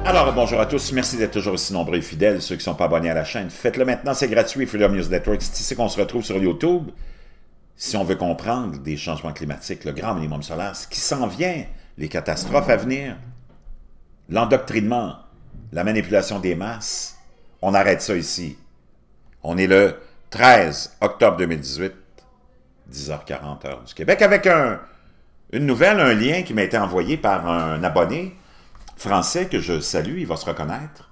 Alors, bonjour à tous. Merci d'être toujours aussi nombreux et fidèles. Ceux qui ne sont pas abonnés à la chaîne, faites-le maintenant, c'est gratuit. Freedom News Network, c'est ici qu'on se retrouve sur YouTube. Si on veut comprendre des changements climatiques, le grand minimum solaire, ce qui s'en vient, les catastrophes à venir, l'endoctrinement, la manipulation des masses, on arrête ça ici. On est le 13 octobre 2018, 10h40 heure du Québec, avec une nouvelle, un lien qui m'a été envoyé par un abonné français que je salue, il va se reconnaître.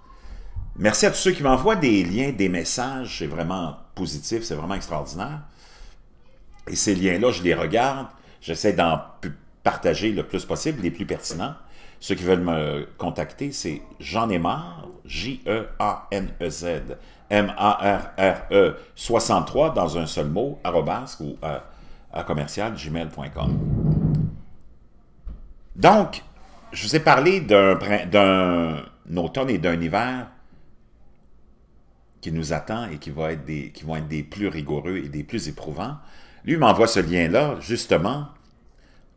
Merci à tous ceux qui m'envoient des liens, des messages, c'est vraiment positif, c'est vraiment extraordinaire. Et ces liens-là, je les regarde, j'essaie d'en partager le plus possible, les plus pertinents. Ceux qui veulent me contacter, c'est J'en ai marre, J-E-A-N-E-Z, M-A-R-R-E 63 dans un seul mot, arrobasque ou à commercial gmail.com. Donc, je vous ai parlé d'un automne et d'un hiver qui nous attend et qui vont être des plus rigoureux et des plus éprouvants. Lui m'envoie ce lien-là, justement,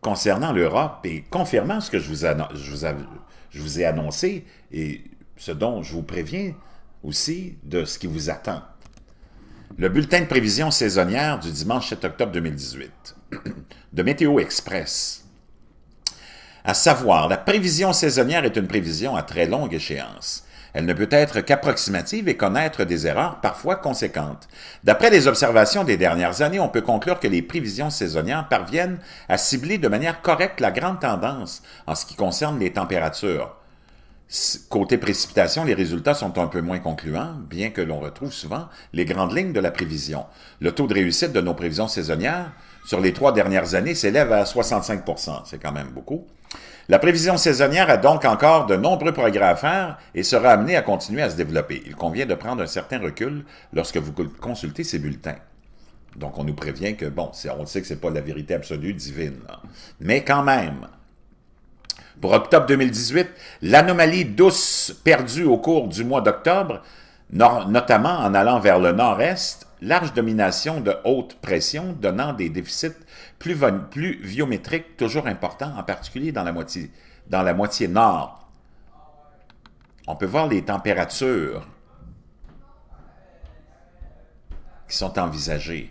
concernant l'Europe et confirmant ce que je vous ai annoncé et ce dont je vous préviens aussi de ce qui vous attend. Le bulletin de prévision saisonnière du dimanche 7 octobre 2018 de Météo Express. À savoir, la prévision saisonnière est une prévision à très longue échéance. Elle ne peut être qu'approximative et connaître des erreurs parfois conséquentes. D'après les observations des dernières années, on peut conclure que les prévisions saisonnières parviennent à cibler de manière correcte la grande tendance en ce qui concerne les températures. Côté précipitation, les résultats sont un peu moins concluants, bien que l'on retrouve souvent les grandes lignes de la prévision. Le taux de réussite de nos prévisions saisonnières sur les 3 dernières années s'élève à 65 %. C'est quand même beaucoup. La prévision saisonnière a donc encore de nombreux progrès à faire et sera amenée à continuer à se développer. Il convient de prendre un certain recul lorsque vous consultez ces bulletins. Donc, on nous prévient que, bon, on sait que ce n'est pas la vérité absolue divine, là. Mais quand même, pour octobre 2018, l'anomalie douce perdue au cours du mois d'octobre, notamment en allant vers le nord-est, large domination de haute pression donnant des déficits plus viométriques toujours importants, en particulier dans la moitié nord. On peut voir les températures qui sont envisagées.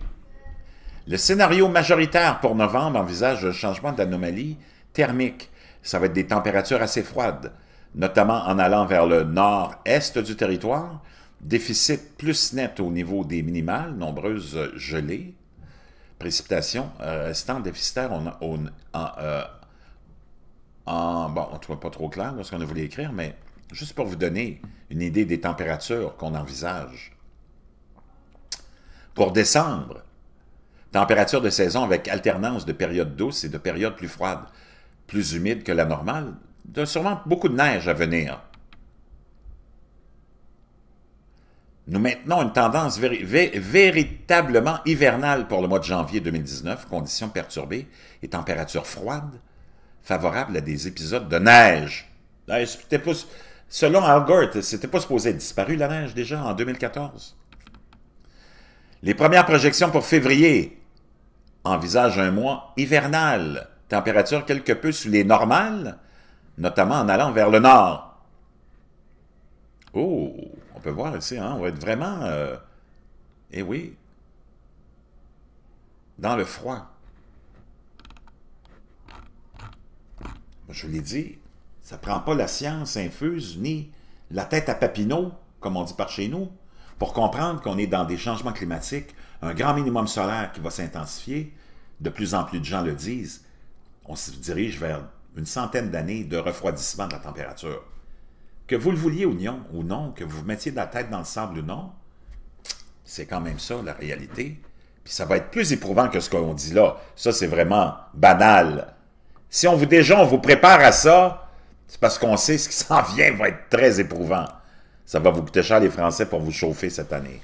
Le scénario majoritaire pour novembre envisage le changement d'anomalie thermique. Ça va être des températures assez froides, notamment en allant vers le nord-est du territoire, déficit plus net au niveau des minimales, nombreuses gelées, précipitations restant déficitaires bon, on ne trouve pas trop clair lorsqu'on a voulu écrire, mais juste pour vous donner une idée des températures qu'on envisage. Pour décembre, température de saison avec alternance de périodes douces et de périodes plus froides, plus humides que la normale, sûrement beaucoup de neige à venir. Nous maintenons une tendance véritablement hivernale pour le mois de janvier 2019, conditions perturbées et températures froides, favorables à des épisodes de neige. Selon Al Gore, c'était pas supposé être disparu la neige déjà en 2014. Les premières projections pour février envisagent un mois hivernal, température quelque peu sous les normales, notamment en allant vers le nord. Oh, on peut voir ici, hein, on va être vraiment, eh oui, dans le froid. Je l'ai dit, ça ne prend pas la science infuse, ni la tête à Papineau, comme on dit par chez nous, pour comprendre qu'on est dans des changements climatiques, un grand minimum solaire qui va s'intensifier, de plus en plus de gens le disent, on se dirige vers une centaine d'années de refroidissement de la température. Que vous le vouliez ou non, que vous vous mettiez la tête dans le sable ou non, c'est quand même ça, la réalité. Puis ça va être plus éprouvant que ce qu'on dit là. Ça, c'est vraiment banal. Si on vous prépare à ça, c'est parce qu'on sait ce qui s'en vient va être très éprouvant. Ça va vous coûter cher les Français pour vous chauffer cette année.